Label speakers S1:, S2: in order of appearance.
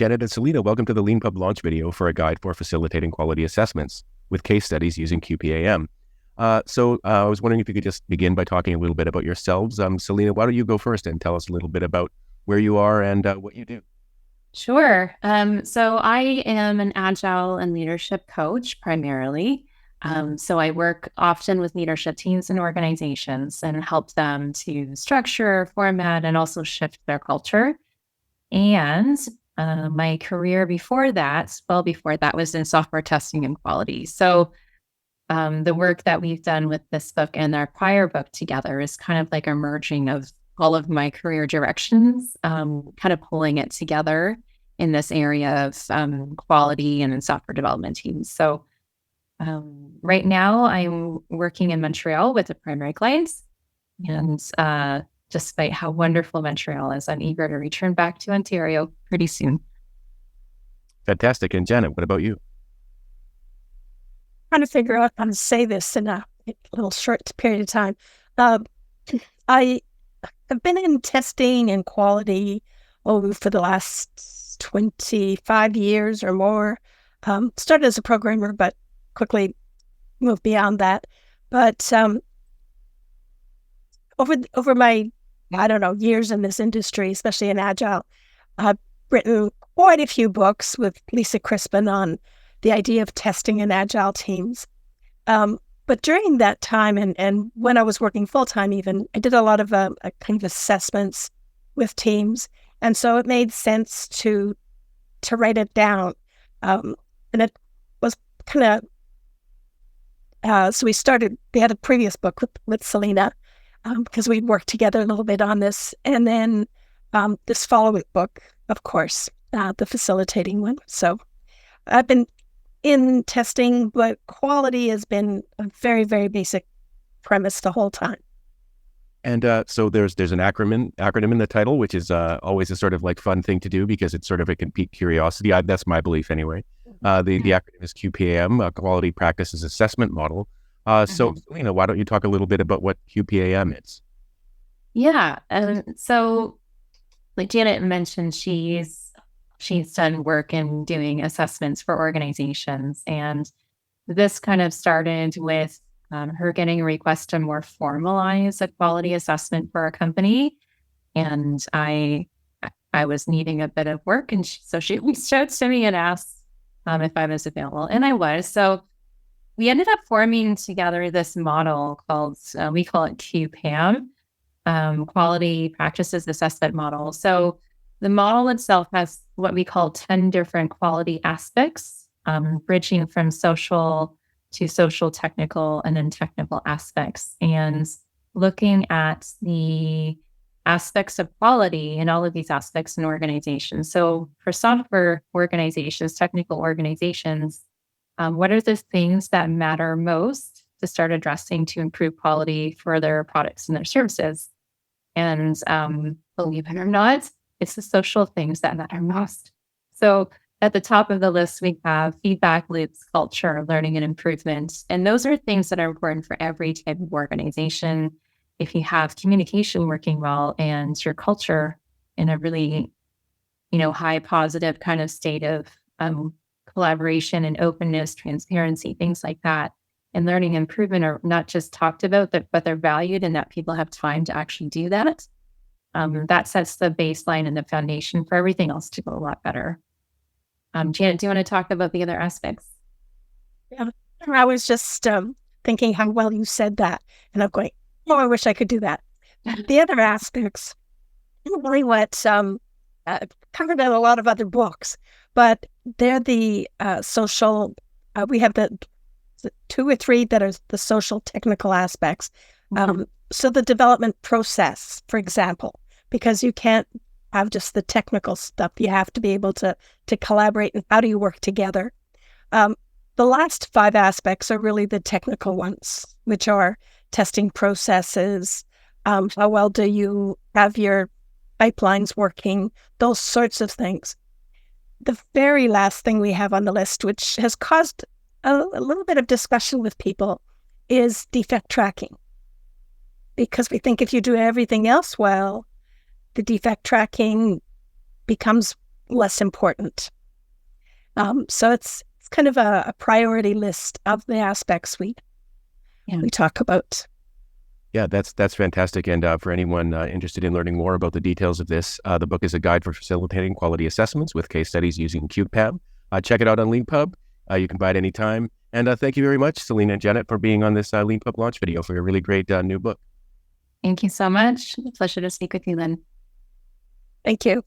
S1: Janet and Selena, welcome to the Leanpub launch video for a guide for facilitating quality assessments with case studies using QPAM. I was wondering if you could just begin by talking a little bit about yourselves. Selena, why don't you go first and tell us a little bit about where you are and what you do?
S2: Sure. So I am an Agile and leadership coach primarily. So I work often with leadership teams and organizations and help them to structure, format, and also shift their culture. And my career before that, was in software testing and quality. So the work that we've done with this book and our prior book together is kind of like a merging of all of my career directions, kind of pulling it together in this area of quality and in software development teams. So right now I'm working in Montreal with a primary client, and despite how wonderful Montreal is, I'm eager to return back to Ontario pretty soon.
S1: Fantastic. And Janet, what about you?
S3: Trying to figure out how to say this in a little short period of time. I have been in testing and quality for the last 25 years or more. Started as a programmer, but quickly moved beyond that. But over my, years in this industry, especially in Agile, I've written quite a few books with Lisa Crispin on the idea of testing in Agile teams. But during that time, and when I was working full-time even, I did a lot of kind of assessments with teams. And so it made sense to write it down. And it was kind of, so we had a previous book with Selena, because we'd worked together a little bit on this. And then this follow-up book, of course, the facilitating one. So I've been in testing, but quality has been a very, very basic premise the whole time.
S1: And so there's an acronym in the title, which is always a sort of like fun thing to do because it's sort of, it can pique curiosity. That's my belief anyway. The acronym is QPAM, Quality Practices Assessment Model. So, Selena, why don't you talk a little bit about what QPAM is?
S2: Yeah. So like Janet mentioned, she's done work in doing assessments for organizations. And this kind of started with her getting a request to more formalize a quality assessment for a company. And I was needing a bit of work. And so she reached out to me and asked if I was available. And I was. So we ended up forming together this model called, we call it QPAM, Quality Practices Assessment Model. So the model itself has what we call 10 different quality aspects, bridging from social to social technical and then technical aspects, and looking at the aspects of quality in all of these aspects in organizations. So for software organizations, technical organizations, what are the things that matter most to start addressing to improve quality for their products and their services? And believe it or not, it's the social things that matter most. So at the top of the list, we have feedback loops, culture, learning and improvement. And those are things that are important for every type of organization. If you have communication working well and your culture in a really, high positive kind of state of collaboration and openness, transparency, things like that, and learning and improvement are not just talked about, but they're valued and that people have time to actually do that. That sets the baseline and the foundation for everything else to go a lot better. Janet, do you want to talk about the other aspects?
S3: Yeah, I was just thinking how well you said that. And I'm going, oh, I wish I could do that. The other aspects, really what covered in a lot of other books, but they're the social, we have the 2 or 3 that are the social technical aspects. So the development process, for example, because you can't have just the technical stuff. You have to be able to collaborate, and how do you work together? The last 5 aspects are really the technical ones, which are testing processes, how well do you have your pipelines working, those sorts of things. The very last thing we have on the list, which has caused a little bit of discussion with people, is defect tracking. Because we think if you do everything else well, the defect tracking becomes less important. So it's kind of a priority list of the aspects we talk about.
S1: Yeah, that's fantastic. And for anyone interested in learning more about the details of this, the book is a guide for facilitating quality assessments with case studies using QPAM. Check it out on Leanpub. You can buy it anytime. And thank you very much, Selena and Janet, for being on this Leanpub launch video for a really great new book.
S2: Thank you so much. Pleasure to speak with you, Lynn.
S3: Thank you.